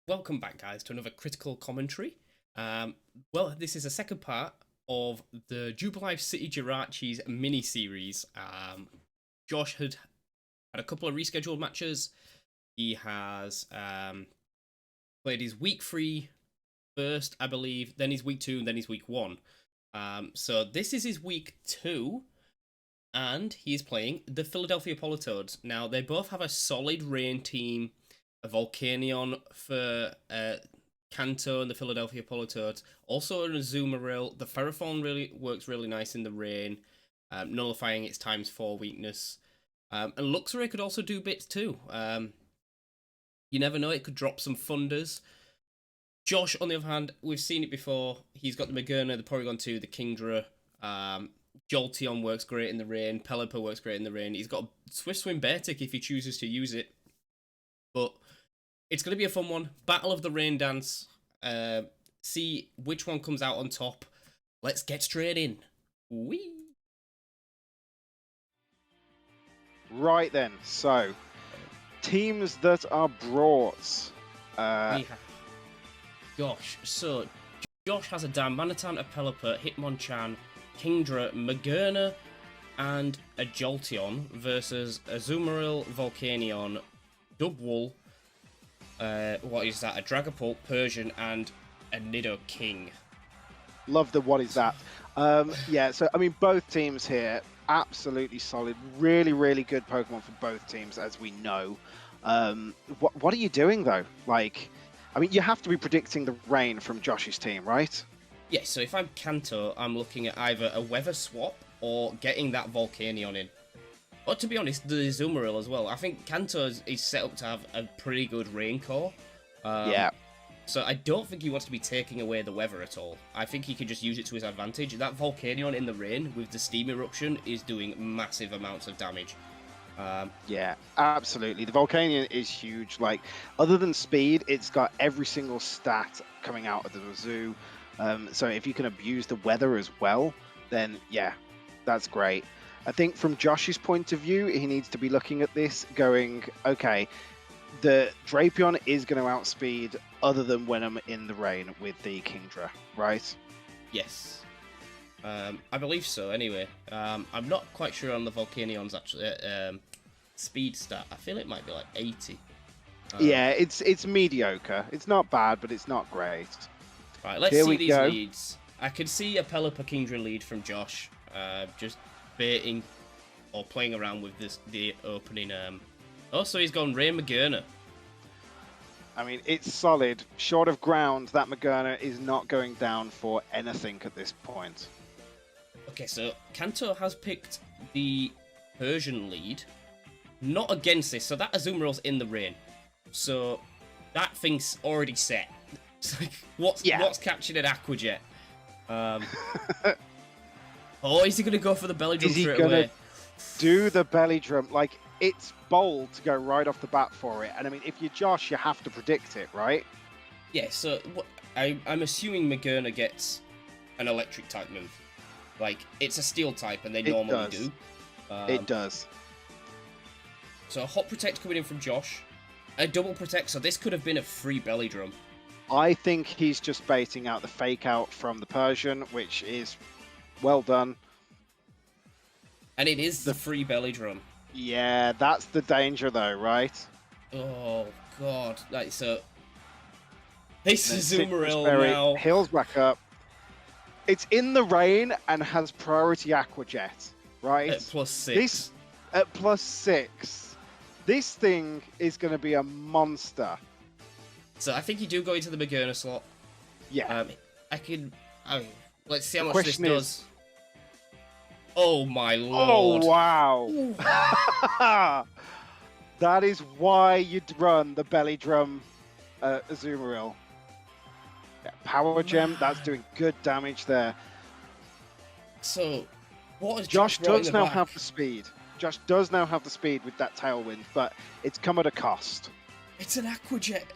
Welcome back, guys, to another critical commentary. Well, this is the second part of the Jubilife City Jirachis mini-series. Josh had a couple of rescheduled matches. He has played his week 3 first, I believe, then his week 2, and then his week 1. So this is his week 2, and he's playing the Philadelphia Politoeds. Now, they both have a solid rain team. A Volcanion for Kanto and the Philadelphia Politoeds. Also an Azumarill. The Ferrothorn really works really nice in the rain, nullifying its ×4 weakness. And Luxray could also do bits too. You never know, it could drop some Thunders. Josh, on the other hand, we've seen it before. He's got the Magearna, the Porygon 2, the Kingdra. Jolteon works great in the rain. Pelipper works great in the rain. He's got a Swift Swim Beartick if he chooses to use it. But it's going to be a fun one. Battle of the Rain Dance. See which one comes out on top. Let's get straight in. Whee! Right then, so teams that are brought. Gosh, so Josh has a Darmanitan, a Pelipper, Hitmonchan, Kingdra, Magearna, and a Jolteon versus Azumarill, Volcanion, Dubwool, what is that? A Dragapult, Persian, and a Nidoking. Love the what is that? Yeah, so I mean, both teams here absolutely solid, really, really good Pokemon for both teams, as we know. What are you doing though? Like, I mean, you have to be predicting the rain from Josh's team, right? Yeah, so if I'm Kanto, I'm looking at either a weather swap or getting that Volcanion in. But to be honest, the Azumarill as well. I think Kanto is set up to have a pretty good rain core. Yeah. So I don't think he wants to be taking away the weather at all. I think he can just use it to his advantage. That Volcanion in the rain with the Steam Eruption is doing massive amounts of damage. Yeah, absolutely. The Volcanion is huge. Like, other than speed, it's got every single stat coming out of the zoo. So if you can abuse the weather as well, then yeah, that's great. I think from Josh's point of view, he needs to be looking at this going, okay, the Drapion is going to outspeed other than when I'm in the rain with the Kingdra, right? Yes. I believe so, anyway. I'm not quite sure on the Volcanion's actually speed stat. I feel it might be like 80. Yeah, it's mediocre. It's not bad, but it's not great. Right, let's see these leads. I could see a Pelipper Kingdra lead from Josh. Just baiting or playing around with the opening. Also, he's gone Rain Magearna. I mean, it's solid. Short of ground, that Magearna is not going down for anything at this point. Okay, so Kanto has picked the Persian lead. Not against this, so that Azumarill's in the rain. So that thing's already set. It's like, what's catching an Aqua Jet? Oh, is he going to go for the belly drum straight away? Is he going to do the belly drum? Like, it's bold to go right off the bat for it. And I mean, if you're Josh, you have to predict it, right? Yeah, so I'm assuming Magearna gets an electric type move. Like, it's a steel type, and they normally do. It does. So a Hot Protect coming in from Josh. A Double Protect, so this could have been a free belly drum. I think he's just baiting out the fake out from the Persian, which is well done. And it is the free belly drum. Yeah, that's the danger though, right? Oh god. Like, so this is Azumarill now. Heals back up. It's in the rain and has priority Aqua Jet, right? At +6. This at +6. This thing is going to be a monster. So I think you do go into the Magearna slot. Yeah. Let's see how much this does. Oh my lord. Oh wow. That is why you'd run the belly drum Azumarill. Yeah, Power Gem, that's doing good damage there. So, what is Josh does now have the speed. Josh does now have the speed with that Tailwind, but it's come at a cost. It's an Aqua Jet.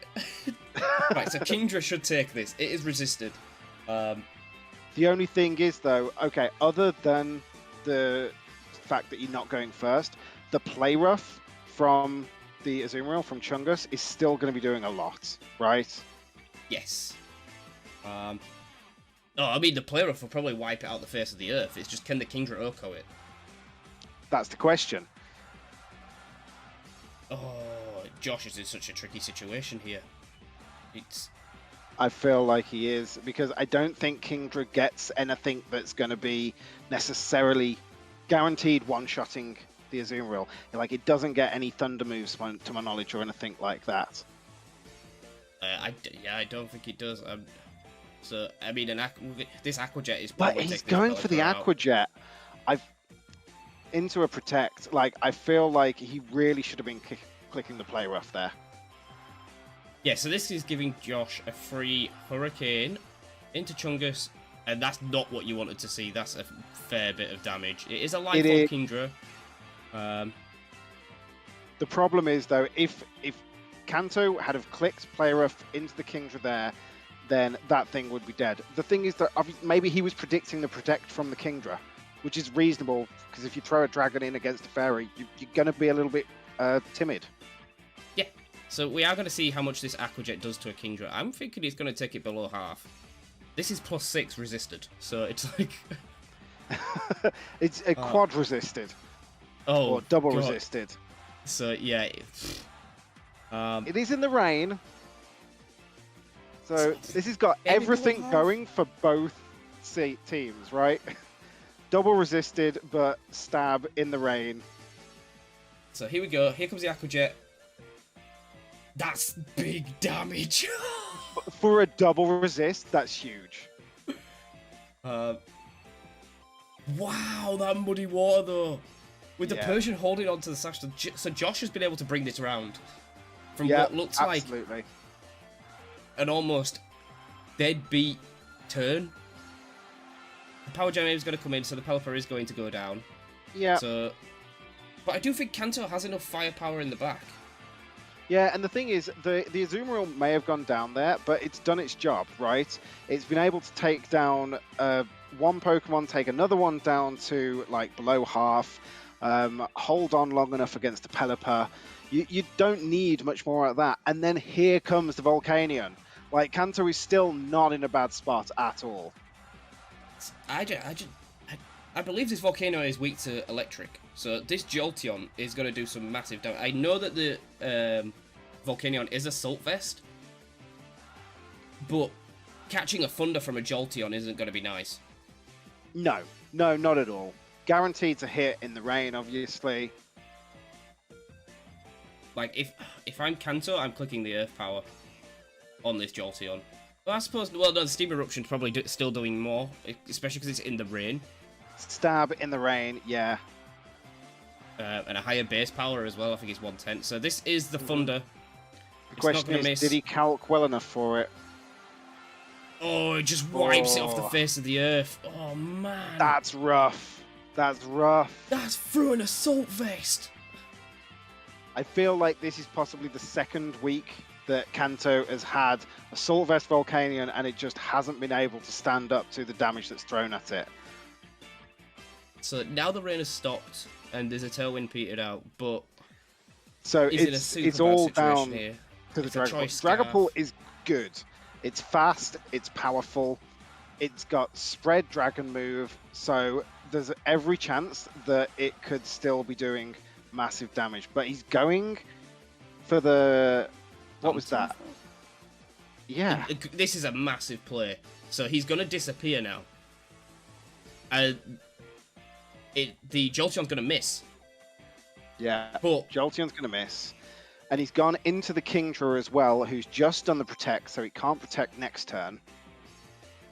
Right, so Kingdra should take this. It is resisted. The only thing is, though, okay, other than the fact that you're not going first, the play rough from the Azumarill from Chungus is still going to be doing a lot, right? Yes. Oh, I mean, the player will probably wipe it out the face of the earth. It's just, can the Kingdra Oko it? That's the question. Oh, Josh is in such a tricky situation here. I feel like he is, because I don't think Kingdra gets anything that's going to be necessarily guaranteed one-shotting the Azumarill. Like, it doesn't get any Thunder moves, to my knowledge, or anything like that. I don't think it does. So, I mean, this Aqua Jet is But probably... he's going for the Aqua Jet. Into a Protect. Like, I feel like he really should have been clicking the Play Rough there. Yeah, so this is giving Josh a free Hurricane into Chungus, and that's not what you wanted to see. That's a fair bit of damage. It is a life on Kingdra. The problem is, though, if Kanto had have clicked Play Rough into the Kingdra there, then that thing would be dead. The thing is that maybe he was predicting the Protect from the Kingdra, which is reasonable, because if you throw a Dragon in against a Fairy, you're going to be a little bit timid. Yeah. So we are going to see how much this Aqua Jet does to a Kingdra. I'm thinking he's going to take it below half. This is +6 resisted, so it's like... it's a quad resisted. Oh, or double God. Resisted. So, yeah. It is in the rain. So this has got everything going for both teams, right? Double resisted, but stab in the rain. So here we go. Here comes the Aqua Jet. That's big damage. For a double resist, that's huge. Wow, that muddy water though. With the Persian holding on to the sash, so Josh has been able to bring this round from what looks like an almost deadbeat turn. The Power Gem is going to come in, so the Pelipper is going to go down. Yeah. So, but I do think Kanto has enough firepower in the back. Yeah, and the thing is, the Azumarill may have gone down there, but it's done its job, right? It's been able to take down one Pokemon, take another one down to, like, below half, hold on long enough against the Pelipper. You don't need much more of that. And then here comes the Volcanion. Like, Kanto is still not in a bad spot at all. I believe this Volcano is weak to electric, so this Jolteon is going to do some massive damage. I know that the Volcanion is Assault Vest, but catching a Thunder from a Jolteon isn't going to be nice. No, not at all. Guaranteed to hit in the rain, obviously. Like, if I'm Kanto, I'm clicking the Earth Power on this Jolteon. Well, I suppose, well, no, the Steam Eruption's probably still doing more, especially because it's in the rain. Stab in the rain, yeah. And a higher base power as well, I think it's 110. So this is the Thunder. The question is, did he calc well enough for it? Oh, it just wipes it off the face of the earth. Oh, man. That's rough. That's rough. That's through an Assault Vest. I feel like this is possibly the second week that Kanto has had Assault Vest Volcanion, and it just hasn't been able to stand up to the damage that's thrown at it. So now the rain has stopped, and there's a Tailwind petered out, but so it's all down here? to the Dragapult. Dragapult is good. It's fast, it's powerful, it's got spread dragon move, so there's every chance that it could still be doing massive damage. But he's going for the... What was that? Yeah. This is a massive play. So he's going to disappear now. The Jolteon's going to miss. Yeah, but Jolteon's going to miss. And he's gone into the Kingdra as well, who's just done the Protect, so he can't Protect next turn.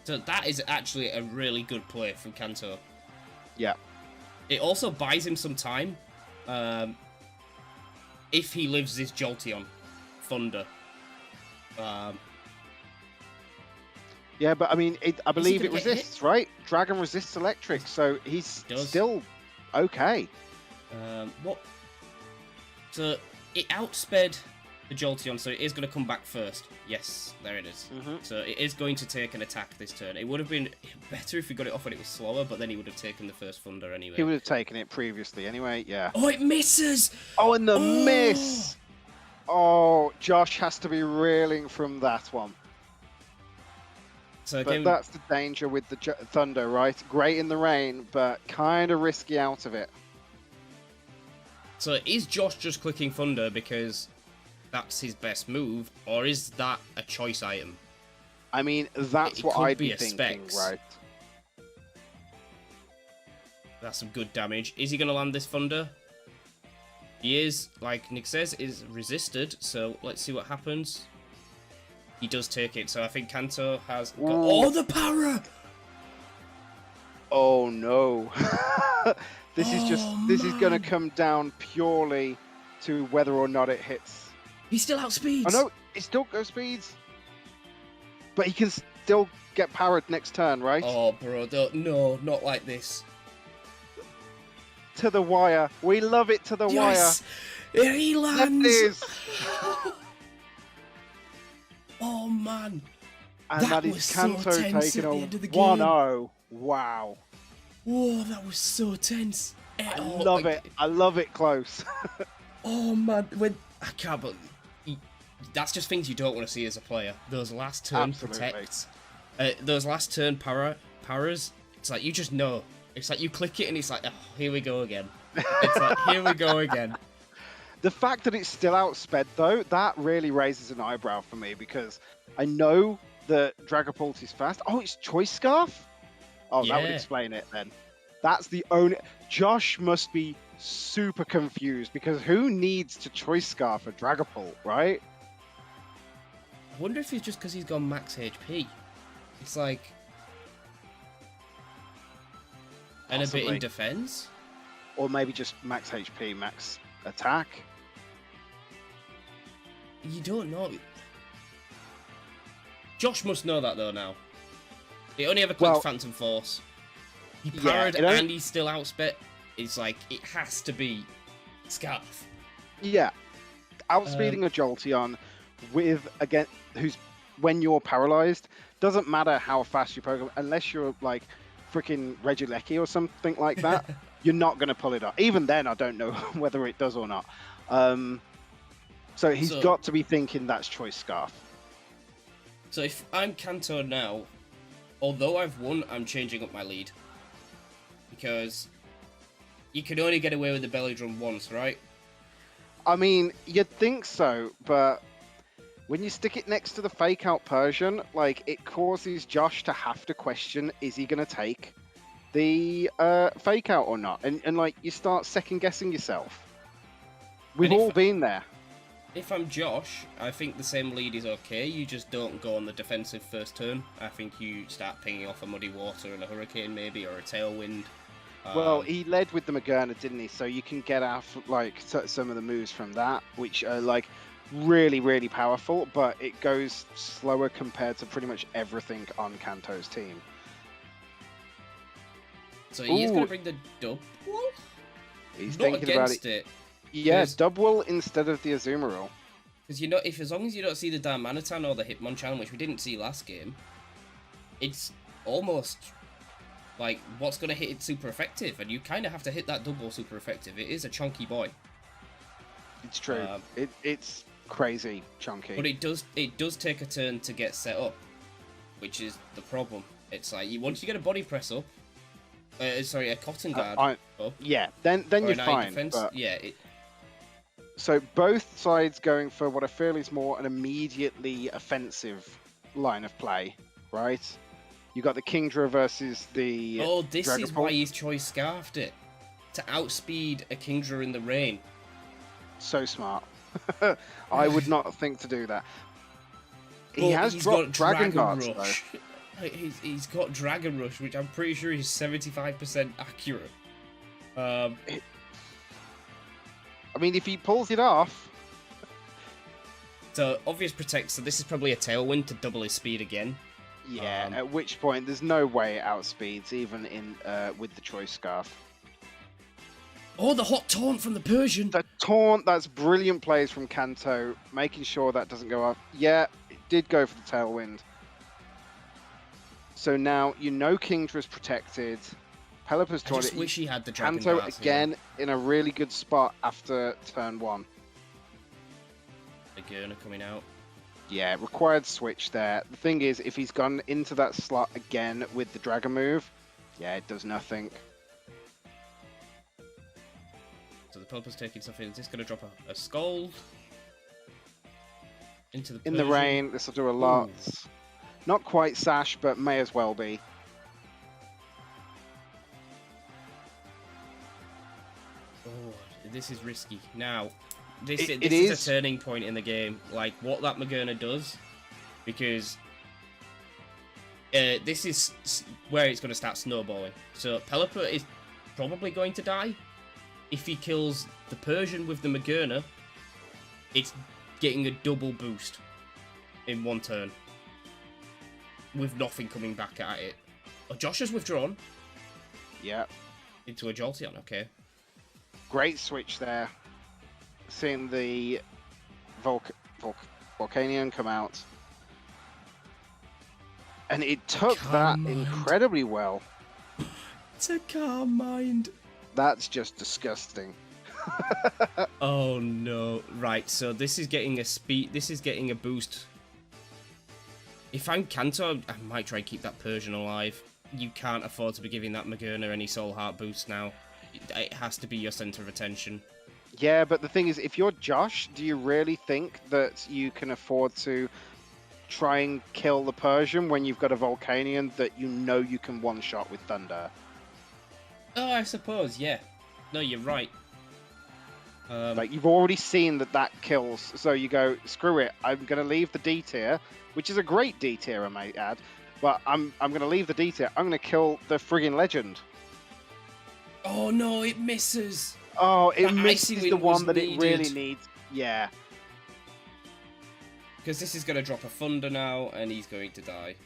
So that is actually a really good play from Kanto. Yeah. It also buys him some time. If he lives this Jolteon Thunder. Yeah, but I mean, I believe it resists, right? Dragon resists electric, so he's still okay. What? So it outsped the Jolteon, so it is going to come back first. Yes, there it is. So it is going to take an attack this turn. It would have been better if he got it off when it was slower, but then he would have taken the first Thunder anyway. He would have taken it previously anyway, yeah. Oh, it misses! Oh, and the miss! Oh, Josh has to be reeling from that one. So But again, that's the danger with the Thunder, right? Great in the rain, but kind of risky out of it. so is Josh just clicking Thunder because that's his best move, or is that a choice item? I mean, that's It what could I'd be be a thinking, Specs. right? That's some good damage. Is he going to land this Thunder? He is, like Nick says, is resisted, so let's see what happens. He does take it, so I think Kanto has got... Oh, the para! Oh no. This is going to come down purely to whether or not it hits. He still outspeeds! I know, it still goes speeds. But he can still get powered next turn, right? Oh, bro, no, not like this. To the wire. We love it to the Yes! wire. He lands! That is. Oh, man. And that is was Kanto so tense taking at a the end of the game. 1-0. Wow. Whoa, that was so tense. I love it. I love it close. Oh, man. I can't believe... That's just things you don't want to see as a player. Those last turn protects. Those last turn paras, it's like you just know. It's like you click it and it's like, oh, here we go again. It's like, here we go again. The fact that it's still outsped, though, that really raises an eyebrow for me because I know that Dragapult is fast. Oh, it's Choice Scarf? Oh, that would explain it then. That's the only... Josh must be super confused because who needs to Choice Scarf a Dragapult, right? I wonder if it's just because he's gone max HP. It's like... And Possibly. a bit in defense? Or maybe just max HP, max attack. You don't know. Josh must know that though now. He only ever clicked Phantom Force. He parried and he's still outspit. It's like, it has to be Scarf. Yeah. Outspeeding a Jolteon with, again, when you're paralyzed, doesn't matter how fast you Pokemon, unless you're like freaking Regieleki or something like that, you're not going to pull it off. Even then, I don't know whether it does or not. So he's got to be thinking that's Choice Scarf. So if I'm Kanto now, although I've won, I'm changing up my lead. Because you can only get away with the belly drum once, right? I mean, you'd think so, but when you stick it next to the fake out Persian, like, it causes Josh to have to question, is he going to take the fake out or not? And like, you start second guessing yourself. We've all been there. If I'm Josh, I think the same lead is okay. You just don't go on the defensive first turn. I think you start pinging off a Muddy Water and a Hurricane maybe, or a Tailwind. Well, he led with the Magerna, didn't he? So you can get out like some of the moves from that, which are like really, really powerful, but it goes slower compared to pretty much everything on Kanto's team. So he's going to bring the double? He's not thinking against about it. Yeah, double instead of the Azumarill. Because you know, as long as you don't see the Darmanitan or the Hitmonchan, which we didn't see last game, it's almost like what's going to hit it super effective, and you kind of have to hit that double super effective. It is a chunky boy. It's true. It's crazy chunky. But it does take a turn to get set up, which is the problem. It's like once you get a body press up, sorry, a cotton guard up. Yeah, then you're fine. But... Yeah. So both sides going for what I feel is more an immediately offensive line of play, right? You got the Kingdra versus the this is why he's Choice Scarfed it. To outspeed a Kingdra in the rain. So smart. I would not think to do that. He has dropped Dragon Guards, Rush. Though. He's got Dragon Rush, which I'm pretty sure is 75% accurate. I mean, if he pulls it off... So, obvious protect, so this is probably a Tailwind to double his speed again. Yeah, at which point there's no way it outspeeds, even in with the Choice Scarf. Oh, the hot taunt from the Persian! The taunt, that's brilliant plays from Kanto, making sure that doesn't go off. Yeah, it did go for the Tailwind. So now, you know Kingdra's protected. Pelipper's taunt. I just wish he had the Dragon Kanto Dance again in a really good spot after turn 1. Gurner coming out. Yeah, required switch there. The thing is, if he's gone into that slot again with the Dragon move, yeah, it does nothing. So the Pelipper's taking something. Is this going to drop a Scold? Into the In the Persian? rain, this will do a lot. Ooh. Not quite Sash, but may as well be. Oh, this is risky. Now, this It is is a turning point in the game. Like, what that Magerna does, because this is where it's going to start snowballing. So Pelipper is probably going to die. If he kills the Persian with the Magerna, it's getting a double boost in one turn, with nothing coming back at it. Oh, Josh has withdrawn. Yeah. Into a Jolteon, okay. Great switch there. Seeing the Volcanion come out. And it took that incredibly well. It's a calm mind. That's just disgusting. Oh no. Right, so this is getting a speed, this is getting a boost. If I'm Kanto, I might try and keep that Persian alive. You can't afford to be giving that Magerna any Soul Heart boost now. It has to be your center of attention. Yeah, but the thing is, if you're Josh, do you really think that you can afford to try and kill the Persian when you've got a Volcanion that you know you can one-shot with Thunder? Oh, I suppose, yeah. No, you're right. Like, you've already seen that kills, so you go, screw it, I'm going to leave the D tier, which is a great D tier, I might add, but I'm going to leave the D tier, I'm going to kill the friggin' Legend. Oh no, it misses! Oh, it That misses Icy the Wind one was that it really needed. needs. Yeah. Because this is going to drop a Thunder now, and he's going to die.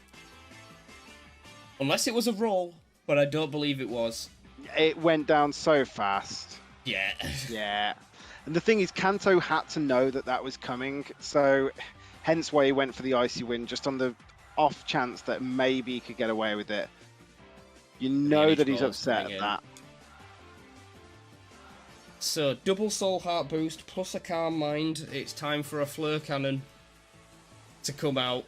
Unless it was a roll, but I don't believe it was. It went down so fast. Yeah. Yeah. And the thing is, Kanto had to know that that was coming, so hence why he went for the Icy Wind, just on the off chance that maybe he could get away with it. You know that he's upset at that. So, double Soul Heart boost plus a Calm Mind. It's time for a Fleur Cannon to come out.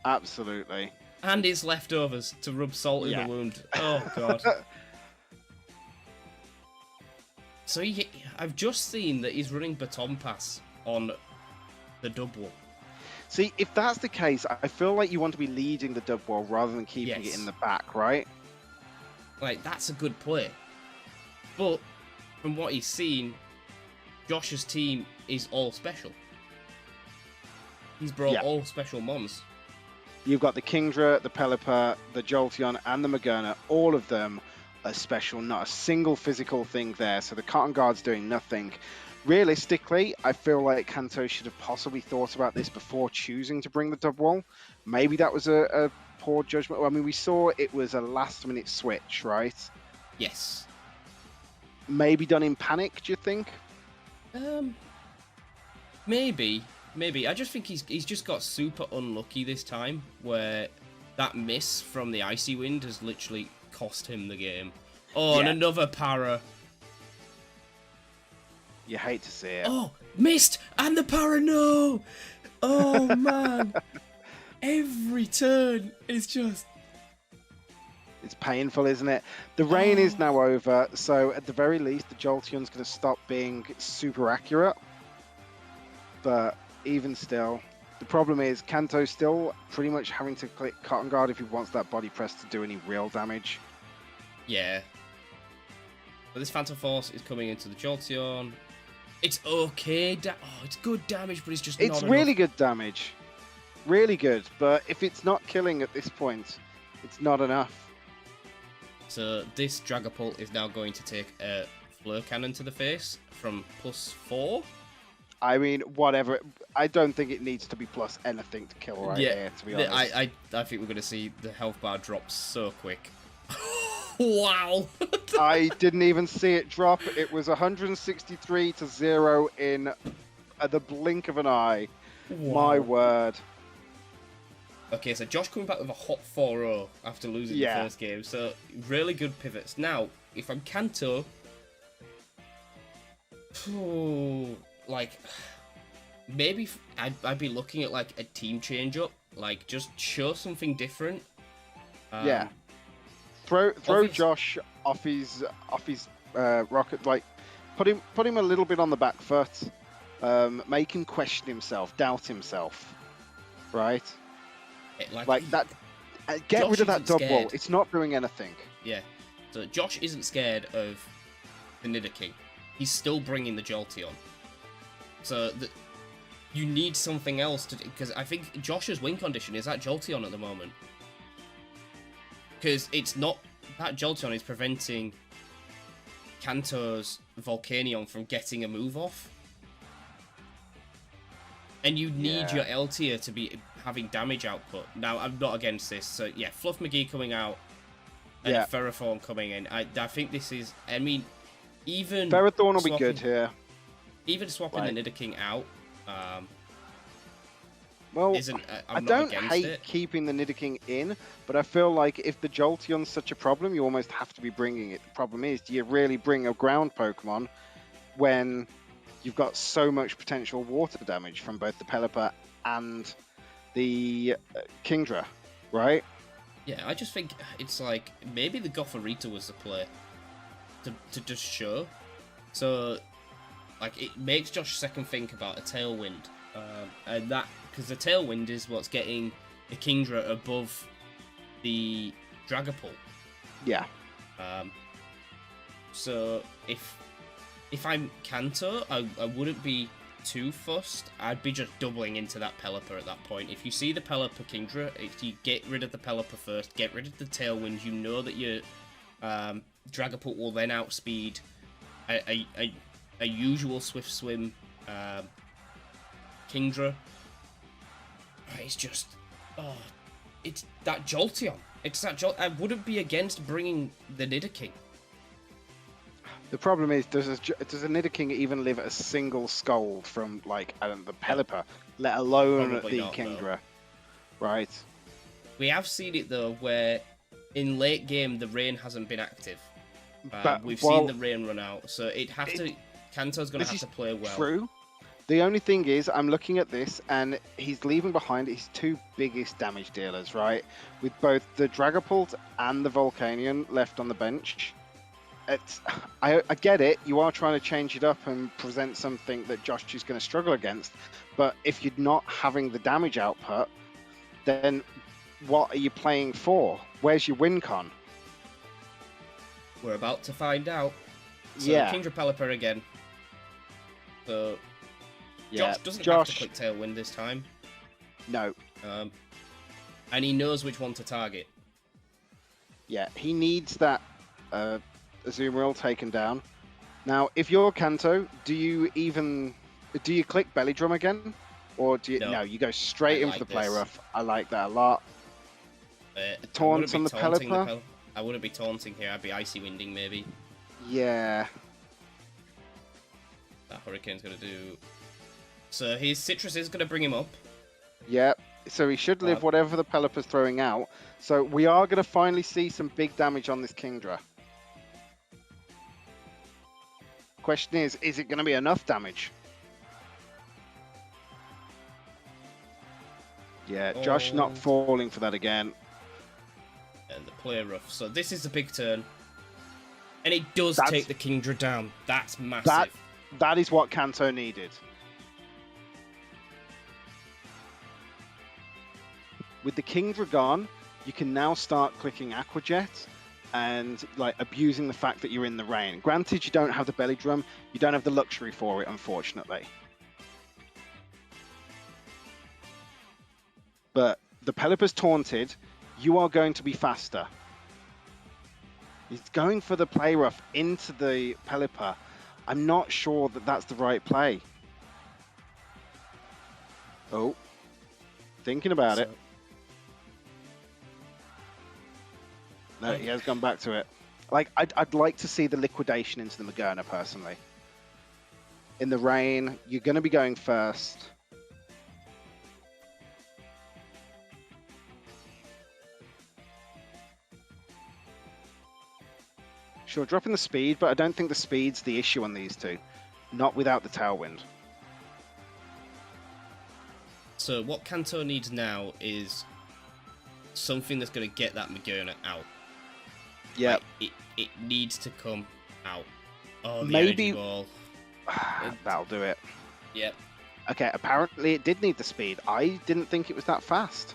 Absolutely. And his leftovers to rub salt in the wound. Oh, God. So, I've just seen that he's running Baton Pass on the double. See, if that's the case, I feel like you want to be leading the dub wall rather than keeping it in the back, right? Like, that's a good play. But, from what he's seen, Josh's team is all special. He's brought all special mons. You've got the Kingdra, the Pelipper, the Jolteon, and the Magerna. All of them are special, not a single physical thing there. So the Cotton Guard's doing nothing. Realistically, I feel like Kanto should have possibly thought about this before choosing to bring the dub wall. Maybe that was a poor judgment. I mean, we saw it was a last-minute switch, right? Yes. Maybe done in panic, do you think? Maybe. I just think he's just got super unlucky this time, where that miss from the Icy Wind has literally cost him the game. Oh, and another para. You hate to see it. Oh, missed! And the para, no! Oh, man. Every turn is just... It's painful, isn't it? The rain is now over, so at the very least, the Jolteon's going to stop being super accurate. But even still, the problem is Kanto's still pretty much having to click Cotton Guard if he wants that body press to do any real damage. Yeah. But this Phantom Force is coming into the Jolteon. It's okay. It's good damage, but it's just not enough. It's really good damage. Really good. But if it's not killing at this point, it's not enough. So this Dragapult is now going to take a Fleur Cannon to the face from +4. I mean, whatever. I don't think it needs to be plus anything to kill right here, to be honest. I think we're going to see the health bar drop so quick. Wow. I didn't even see it drop. It was 163 to 0 in the blink of an eye. Wow. My word. Okay, so Josh coming back with a hot 4-0 after losing the first game. So, really good pivots. Now, if I'm Kanto... like maybe I'd be looking at like a team change up, like just show something different. Yeah. Throw Josh off his rocket, like put him a little bit on the back foot, make him question himself, doubt himself, right? Like that. Get rid of that dub wall. It's not doing anything. Yeah. So Josh isn't scared of the Nidoking. He's still bringing the Jolteon. So you need something else to, because I think Josh's win condition is that Jolteon at the moment. Because it's not, that Jolteon is preventing Kanto's Volcanion from getting a move off. And you need your L tier to be having damage output. Now, I'm not against this. So, yeah, Fluff McGee coming out and a Ferrothorn coming in. I think this is, I mean, even... Ferrothorn will be good here. Even swapping the Nidoking out, well, I don't hate keeping the Nidoking in, but I feel like if the Jolteon's such a problem, you almost have to be bringing it. The problem is, do you really bring a ground Pokemon when you've got so much potential water damage from both the Pelipper and the Kingdra, right? Yeah, I just think it's like, maybe the Gothorita was the play to just show. So, like, it makes Josh second think about a Tailwind. And that, because the Tailwind is what's getting the Kingdra above the Dragapult. Yeah. So if I'm Kanto, I wouldn't be too fussed. I'd be just doubling into that Pelipper at that point. If you see the Pelipper Kingdra, if you get rid of the Pelipper first, get rid of the Tailwind, you know that your Dragapult will then outspeed a usual Swift Swim Kingdra. It's just, it's that Jolteon. It's that I wouldn't be against bringing the Nidoking. The problem is, does a Nidoking even live a single Scold from, like, the Pelipper, let alone Probably the not, Kingdra, no. right? We have seen it, though, where in late game, the rain hasn't been active. We've seen the rain run out, so Kanto's going to have to play well. True. The only thing is, I'm looking at this, and he's leaving behind his two biggest damage dealers, right? With both the Dragapult and the Volcanion left on the bench. I get it, you are trying to change it up and present something that Josh is going to struggle against, but if you're not having the damage output, then what are you playing for? Where's your win con? We're about to find out. So Kingdra Pelipper again. So Josh doesn't have to click Tailwind this time. No. And he knows which one to target. Yeah, he needs that Azumarill taken down. Now, if you're Kanto, do you click Belly Drum again? Or do you no you go straight in for the Play Rough. I like that a lot. Taunt on the Pelipper. I wouldn't be taunting here, I'd be Icy Winding maybe. Yeah. That Hurricane's gonna do. So his Citrus is gonna bring him up. Yep. So he should live whatever the Pelipper's throwing out. So we are gonna finally see some big damage on this Kingdra. Question is it going to be enough damage? Yeah, Josh not falling for that again. And the Play Rough. So this is a big turn. And it does take the Kingdra down. That's massive. That is what Kanto needed. With the Kingdra gone, you can now start clicking Aqua Jet and like abusing the fact that you're in the rain. Granted, you don't have the Belly Drum, you don't have the luxury for it, unfortunately. But the Pelipper's taunted, you are going to be faster. He's going for the Play Rough into the Pelipper. I'm not sure that that's the right play. Oh, thinking about it. No, he has gone back to it. Like, I'd like to see the liquidation into the Magerna, personally. In the rain, you're going to be going first. Sure, dropping the speed, but I don't think the speed's the issue on these two. Not without the Tailwind. So what Kanto needs now is something that's going to get that Magerna out. Yeah. Like, it needs to come out. Oh, the Maybe energy ball. that'll do it. Yep. Okay, apparently it did need the speed. I didn't think it was that fast.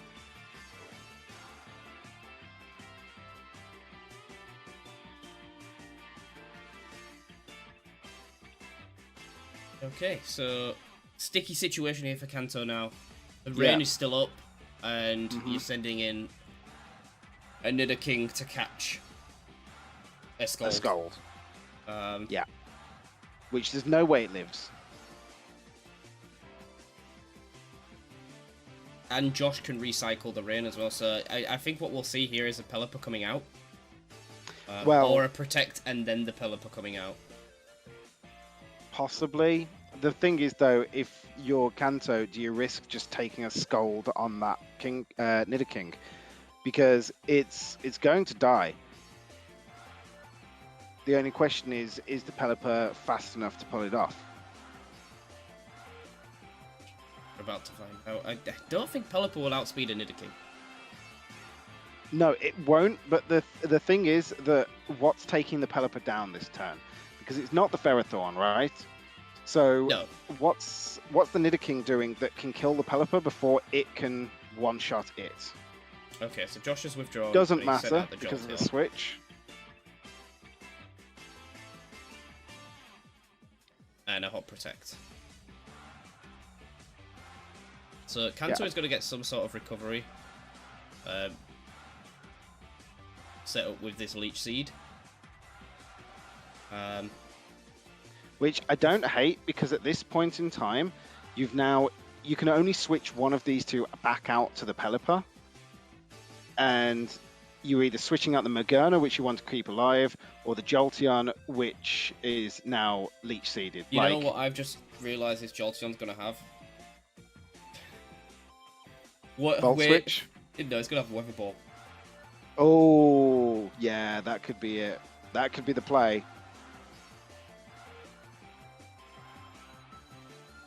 Okay, so sticky situation here for Kanto now. The rain is still up, and you're sending in a Nidoking to catch a Scald. A Scald. Yeah. Which there's no way it lives. And Josh can recycle the rain as well, so I think what we'll see here is a Pelipper coming out. Or a Protect and then the Pelipper coming out. Possibly. The thing is, though, if you're Kanto, do you risk just taking a Scald on that Nidoking? Because it's going to die. The only question is the Pelipper fast enough to pull it off? We're about to find out. I don't think Pelipper will outspeed a Nidoking. No, it won't, but the thing is that what's taking the Pelipper down this turn? Because it's not the Ferrothorn, right? So no. What's the Nidoking doing that can kill the Pelipper before it can one-shot it? Okay, so Josh has withdrawn. Doesn't matter because of the switch. And a Hot Protect. So Kanto is going to get some sort of recovery set up with this Leech Seed. Which I don't hate, because at this point in time, you can only switch one of these two back out to the Pelipper. And you're either switching out the Magerna, which you want to keep alive, or the Jolteon, which is now Leech Seeded. You know what I've just realised this Jolteon's going to have? Volt Switch? No, it's going to have a Weather Ball. Oh, yeah, that could be it. That could be the play.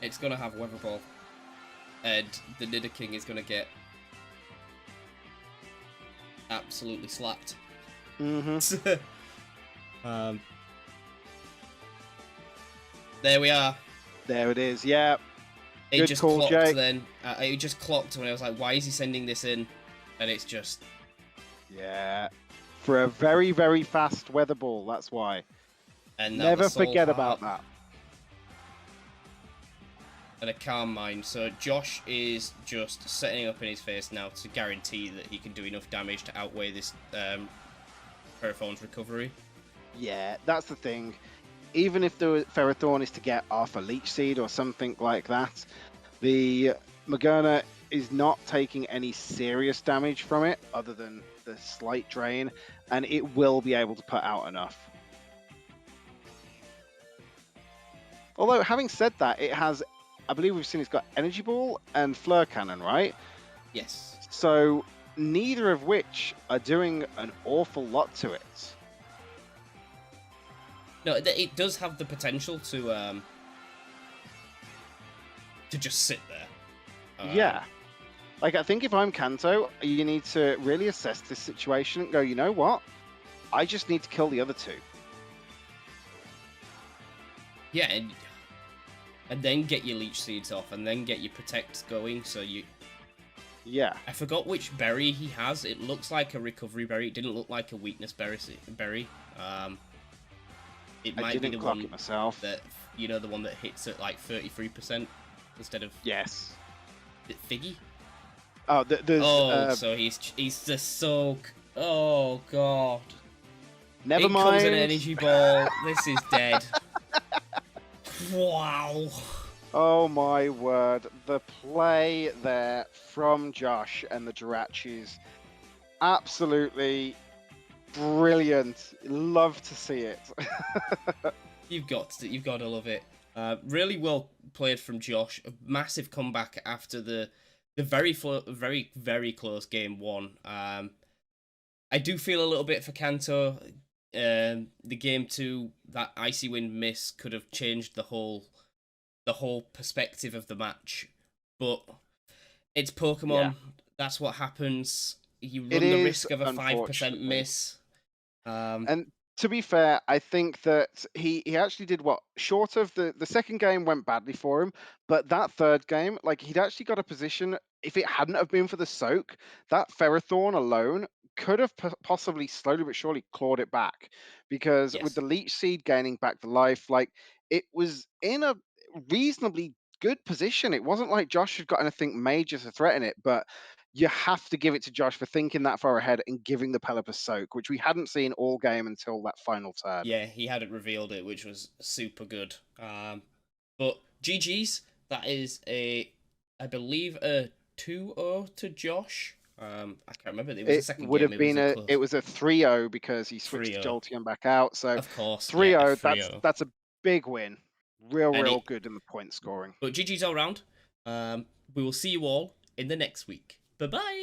It's going to have Weather Ball. And the Nidoking is going to get absolutely slapped. Mm-hmm. There we are. There it is, yeah. It just call, clocked Jake. then. It just clocked when I was like, why is he sending this in? And it's just... Yeah. For a very, very fast Weather Ball, that's why. And never forget about that. And a Calm Mind. So Josh is just setting up in his face now to guarantee that he can do enough damage to outweigh this Ferrothorn's recovery. Yeah, that's the thing. Even if the Ferrothorn is to get off a Leech Seed or something like that, the Magerna is not taking any serious damage from it other than the slight drain, and it will be able to put out enough. Although, having said that, it has, I believe we've seen it's got Energy Ball and Flare Cannon, right? Yes. So, neither of which are doing an awful lot to it. No, it does have the potential to just sit there. Yeah. Like, I think if I'm Kanto, you need to really assess this situation and go, you know what? I just need to kill the other two. Yeah, and then get your Leech Seeds off, and then get your Protects going, so you... Yeah. I forgot which berry he has. It looks like a Recovery Berry. It didn't look like a Weakness Berry. It might be the one myself. that, you know, the one that hits at like 33% instead of... Yes. Figgy? Oh, there's... so he's just so... Oh, God. Never mind. It comes an Energy Ball. This is dead. Wow. Oh, my word. The play there from Josh and the Jirachis. Absolutely brilliant. Love to see it. You've got to love it. Really well played from Josh. A massive comeback after the very very close game one. I do feel a little bit for Kanto. The game two, that Icy Wind miss could have changed the whole perspective of the match, but It's Yeah, Pokemon. That's what happens. You it run the is, risk of a 5% unfortunately. miss. Um, And to be fair, I think that he actually did what short of the second game went badly for him, but that third game, like he'd actually got a position. If it hadn't have been for the soak, that Ferrothorn alone could have possibly slowly but surely clawed it back, because with yes. the Leech Seed gaining back the life, like it was in a reasonably good position. It wasn't like Josh had got anything major to threaten it, but you have to give it to Josh for thinking that far ahead and giving the Pelipper soak, which we hadn't seen all game until that final turn. Yeah, he hadn't revealed it, which was super good. But GG's, that is I believe, a 2-0 to Josh. I can't remember. It was a It second would game. have It was been a it close was a 3-0 because he switched to 3-0. Jolteon back out. So Of course, yeah, a 3-0, 3-0. that's a big win. Real, And real it, good in the point scoring. but GG's all round. We will see you all in the next week. Bye bye.